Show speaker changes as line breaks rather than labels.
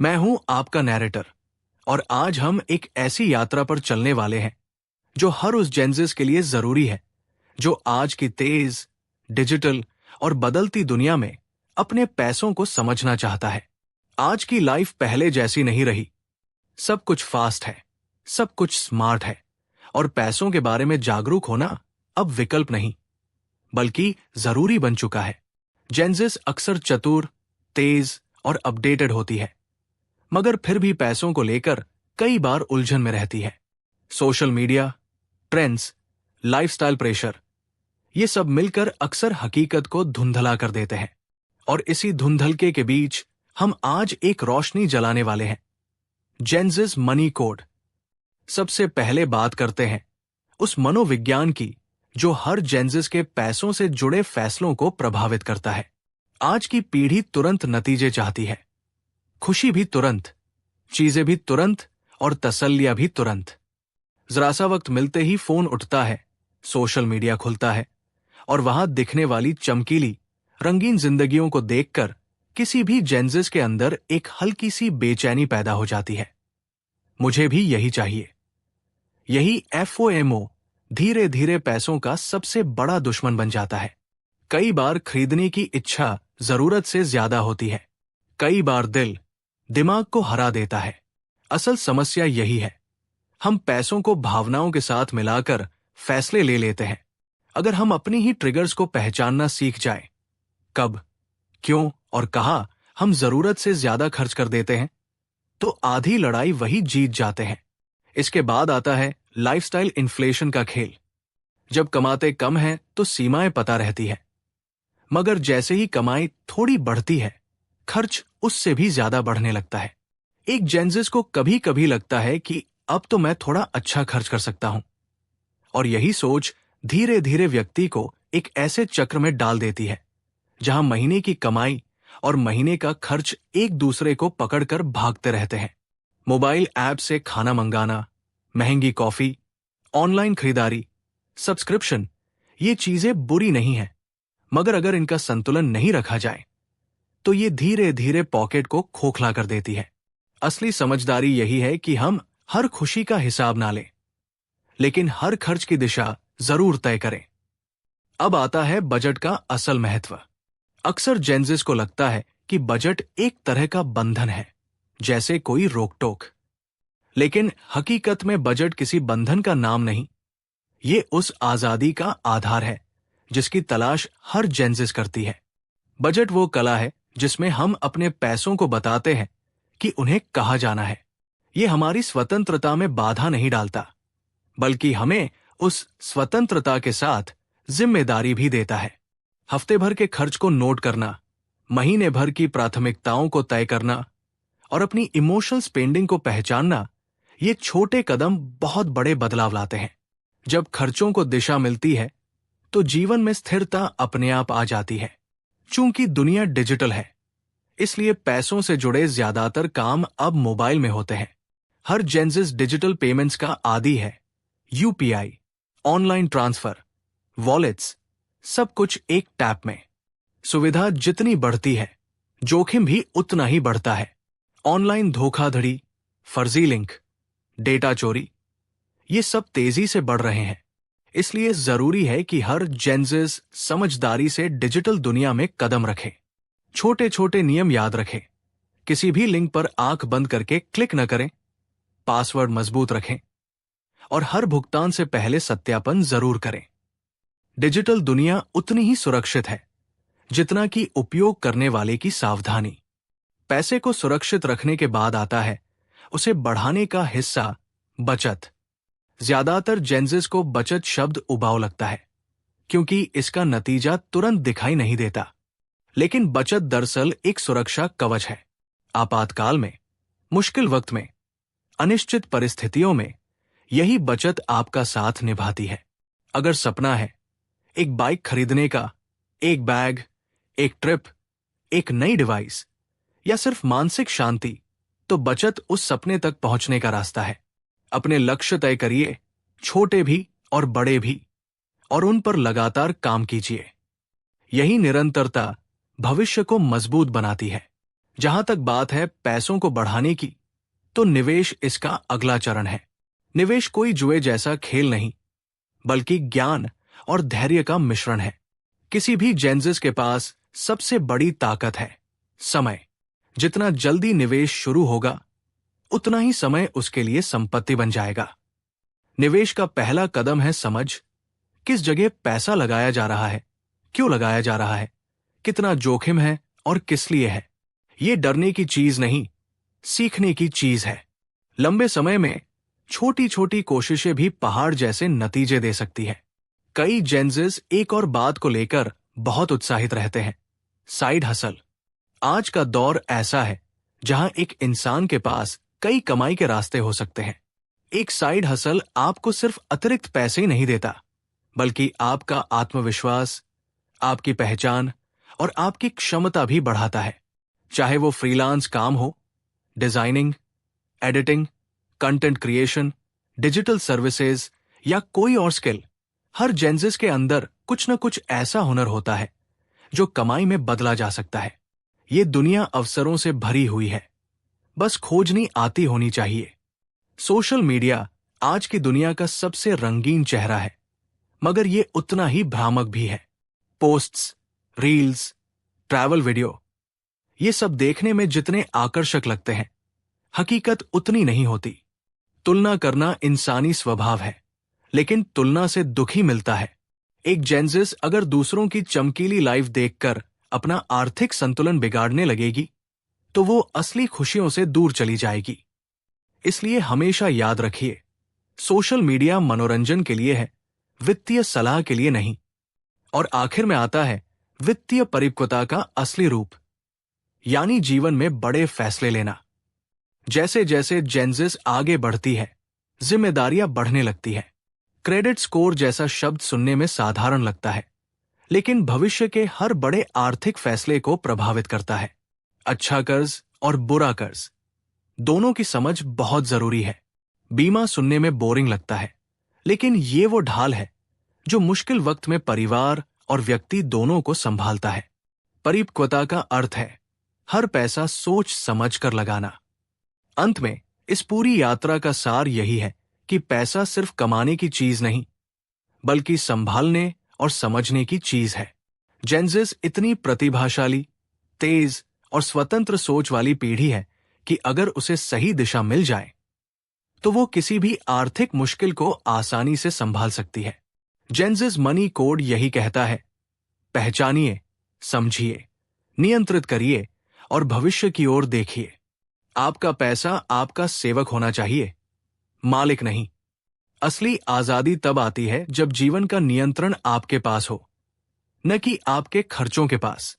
मैं हूं आपका नैरेटर और आज हम एक ऐसी यात्रा पर चलने वाले हैं जो हर उस जेनजिस के लिए जरूरी है जो आज की तेज, डिजिटल और बदलती दुनिया में अपने पैसों को समझना चाहता है। आज की लाइफ पहले जैसी नहीं रही। सब कुछ फास्ट है, सब कुछ स्मार्ट है और पैसों के बारे में जागरूक होना अब विकल्प नहीं बल्कि जरूरी बन चुका है। जेनजिस अक्सर चतुर, तेज और अपडेटेड होती है, मगर फिर भी पैसों को लेकर कई बार उलझन में रहती है। Social media, trends, lifestyle pressure, ये सब मिलकर अक्सर हकीकत को धुंधला कर देते हैं। और इसी धुंधलके के बीच हम आज एक रोशनी जलाने वाले हैं, जेनजिस मनी कोड। सबसे पहले बात करते हैं उस मनोविज्ञान की जो हर जेनजिस के पैसों से जुड़े फैसलों को प्रभावित करता है। आज की पीढ़ी तुरंत नतीजे चाहती है, खुशी भी तुरंत, चीजें भी तुरंत और तसल्लियां भी तुरंत। जरा सा वक्त मिलते ही फोन उठता है, सोशल मीडिया खुलता है और वहां दिखने वाली चमकीली, रंगीन जिंदगियों को देखकर किसी भी जेनजिस के अंदर एक हल्की सी बेचैनी पैदा हो जाती है। मुझे भी यही चाहिए। यही FOMO धीरे धीरे पैसों का सबसे बड़ा दुश्मन बन जाता है। कई बार खरीदने की इच्छा जरूरत से ज्यादा होती है, कई बार दिमाग को हरा देता है। असल समस्या यही है, हम पैसों को भावनाओं के साथ मिलाकर फैसले ले लेते हैं। अगर हम अपनी ही ट्रिगर्स को पहचानना सीख जाएं, कब, क्यों और कहां हम जरूरत से ज्यादा खर्च कर देते हैं, तो आधी लड़ाई वही जीत जाते हैं। इसके बाद आता है लाइफस्टाइल इन्फ्लेशन का खेल। जब कमाते कम हैं तो सीमाएं पता रहती है, मगर जैसे ही कमाई थोड़ी बढ़ती है, खर्च उससे भी ज्यादा बढ़ने लगता है। एक जेनजिस को कभी कभी लगता है कि अब तो मैं थोड़ा अच्छा खर्च कर सकता हूं, और यही सोच धीरे धीरे व्यक्ति को एक ऐसे चक्र में डाल देती है जहां महीने की कमाई और महीने का खर्च एक दूसरे को पकड़कर भागते रहते हैं। मोबाइल ऐप से खाना मंगाना, महंगी कॉफी, ऑनलाइन खरीदारी, सब्सक्रिप्शन, ये चीजें बुरी नहीं हैं, मगर अगर इनका संतुलन नहीं रखा जाए तो ये धीरे धीरे पॉकेट को खोखला कर देती है। असली समझदारी यही है कि हम हर खुशी का हिसाब ना लें, लेकिन हर खर्च की दिशा जरूर तय करें। अब आता है बजट का असल महत्व। अक्सर जेनजिस को लगता है कि बजट एक तरह का बंधन है, जैसे कोई रोक टोक। लेकिन हकीकत में बजट किसी बंधन का नाम नहीं, ये उस आजादी का आधार है जिसकी तलाश हर जेनजिस करती है। बजट वो कला है जिसमें हम अपने पैसों को बताते हैं कि उन्हें कहाँ जाना है। ये हमारी स्वतंत्रता में बाधा नहीं डालता, बल्कि हमें उस स्वतंत्रता के साथ जिम्मेदारी भी देता है। हफ्ते भर के खर्च को नोट करना, महीने भर की प्राथमिकताओं को तय करना और अपनी इमोशनल स्पेंडिंग को पहचानना, ये छोटे कदम बहुत बड़े बदलाव लाते हैं। जब खर्चों को दिशा मिलती है तो जीवन में स्थिरता अपने आप आ जाती है। चूंकि दुनिया डिजिटल है, इसलिए पैसों से जुड़े ज्यादातर काम अब मोबाइल में होते हैं। हर जेनजिस डिजिटल पेमेंट्स का आदी है। UPI, ऑनलाइन ट्रांसफर, वॉलेट्स, सब कुछ एक टैप में। सुविधा जितनी बढ़ती है, जोखिम भी उतना ही बढ़ता है। ऑनलाइन धोखाधड़ी, फर्जी लिंक, डेटा चोरी, ये सब तेजी से बढ़ रहे हैं। इसलिए जरूरी है कि हर जेनजिस समझदारी से डिजिटल दुनिया में कदम रखे। छोटे छोटे नियम याद रखें, किसी भी लिंक पर आंख बंद करके क्लिक न करें, पासवर्ड मजबूत रखें और हर भुगतान से पहले सत्यापन जरूर करें। डिजिटल दुनिया उतनी ही सुरक्षित है जितना कि उपयोग करने वाले की सावधानी। पैसे को सुरक्षित रखने के बाद आता है उसे बढ़ाने का हिस्सा, बचत। ज्यादातर जेनजिस को बचत शब्द उबाऊ लगता है क्योंकि इसका नतीजा तुरंत दिखाई नहीं देता, लेकिन बचत दरअसल एक सुरक्षा कवच है। आपातकाल में, मुश्किल वक्त में, अनिश्चित परिस्थितियों में यही बचत आपका साथ निभाती है। अगर सपना है एक बाइक खरीदने का, एक बैग, एक ट्रिप, एक नई डिवाइस या सिर्फ मानसिक शांति, तो बचत उस सपने तक पहुंचने का रास्ता है। अपने लक्ष्य तय करिए, छोटे भी और बड़े भी, और उन पर लगातार काम कीजिए। यही निरंतरता भविष्य को मजबूत बनाती है। जहां तक बात है पैसों को बढ़ाने की, तो निवेश इसका अगला चरण है। निवेश कोई जुए जैसा खेल नहीं, बल्कि ज्ञान और धैर्य का मिश्रण है। किसी भी जेंजिस के पास सबसे बड़ी ताकत है समय। जितना जल्दी निवेश शुरू होगा, उतना ही समय उसके लिए संपत्ति बन जाएगा। निवेश का पहला कदम है समझ। किस जगह पैसा लगाया जा रहा है, क्यों लगाया जा रहा है, कितना जोखिम है और किस लिए है। ये डरने की चीज नहीं, सीखने की चीज है। लंबे समय में छोटी छोटी कोशिशें भी पहाड़ जैसे नतीजे दे सकती है। कई जेंजिस एक और बात को लेकर बहुत उत्साहित रहते हैं, साइड हसल। आज का दौर ऐसा है जहां एक इंसान के पास कई कमाई के रास्ते हो सकते हैं। एक साइड हसल आपको सिर्फ अतिरिक्त पैसे ही नहीं देता, बल्कि आपका आत्मविश्वास, आपकी पहचान और आपकी क्षमता भी बढ़ाता है। चाहे वो फ्रीलांस काम हो, designing, editing, content creation, digital services या कोई और स्किल, हर जेंजिस के अंदर कुछ न कुछ ऐसा हुनर होता है जो कमाई में बदला जा सकता है। ये दुनिया अवसरों से भरी हुई है, बस खोजनी आती होनी चाहिए। सोशल मीडिया आज की दुनिया का सबसे रंगीन चेहरा है, मगर ये उतना ही भ्रामक भी है। पोस्ट्स, रील्स, ट्रैवल वीडियो, ये सब देखने में जितने आकर्षक लगते हैं, हकीकत उतनी नहीं होती। तुलना करना इंसानी स्वभाव है, लेकिन तुलना से दुखी मिलता है। एक जेंजिस अगर दूसरों की चमकीली लाइफ देखकर अपना आर्थिक संतुलन बिगाड़ने लगेगी, तो वो असली खुशियों से दूर चली जाएगी। इसलिए हमेशा याद रखिए, सोशल मीडिया मनोरंजन के लिए है, वित्तीय सलाह के लिए नहीं। और आखिर में आता है वित्तीय परिपक्वता का असली रूप, यानी जीवन में बड़े फैसले लेना। जैसे जैसे जेंजिस आगे बढ़ती है, जिम्मेदारियां बढ़ने लगती है। क्रेडिट स्कोर जैसा शब्द सुनने में साधारण लगता है, लेकिन भविष्य के हर बड़े आर्थिक फैसले को प्रभावित करता है। अच्छा कर्ज और बुरा कर्ज, दोनों की समझ बहुत जरूरी है। बीमा सुनने में बोरिंग लगता है, लेकिन ये वो ढाल है जो मुश्किल वक्त में परिवार और व्यक्ति दोनों को संभालता है। परिपक्वता का अर्थ है हर पैसा सोच समझ कर लगाना। अंत में इस पूरी यात्रा का सार यही है कि पैसा सिर्फ कमाने की चीज नहीं, बल्कि संभालने और समझने की चीज है। जेंजिस इतनी प्रतिभाशाली, तेज और स्वतंत्र सोच वाली पीढ़ी है कि अगर उसे सही दिशा मिल जाए, तो वो किसी भी आर्थिक मुश्किल को आसानी से संभाल सकती है। जेंजिस मनी कोड यही कहता है, पहचानिए, समझिए, नियंत्रित करिए और भविष्य की ओर देखिए। आपका पैसा आपका सेवक होना चाहिए, मालिक नहीं। असली आजादी तब आती है जब जीवन का नियंत्रण आपके पास हो, न कि आपके खर्चों के पास।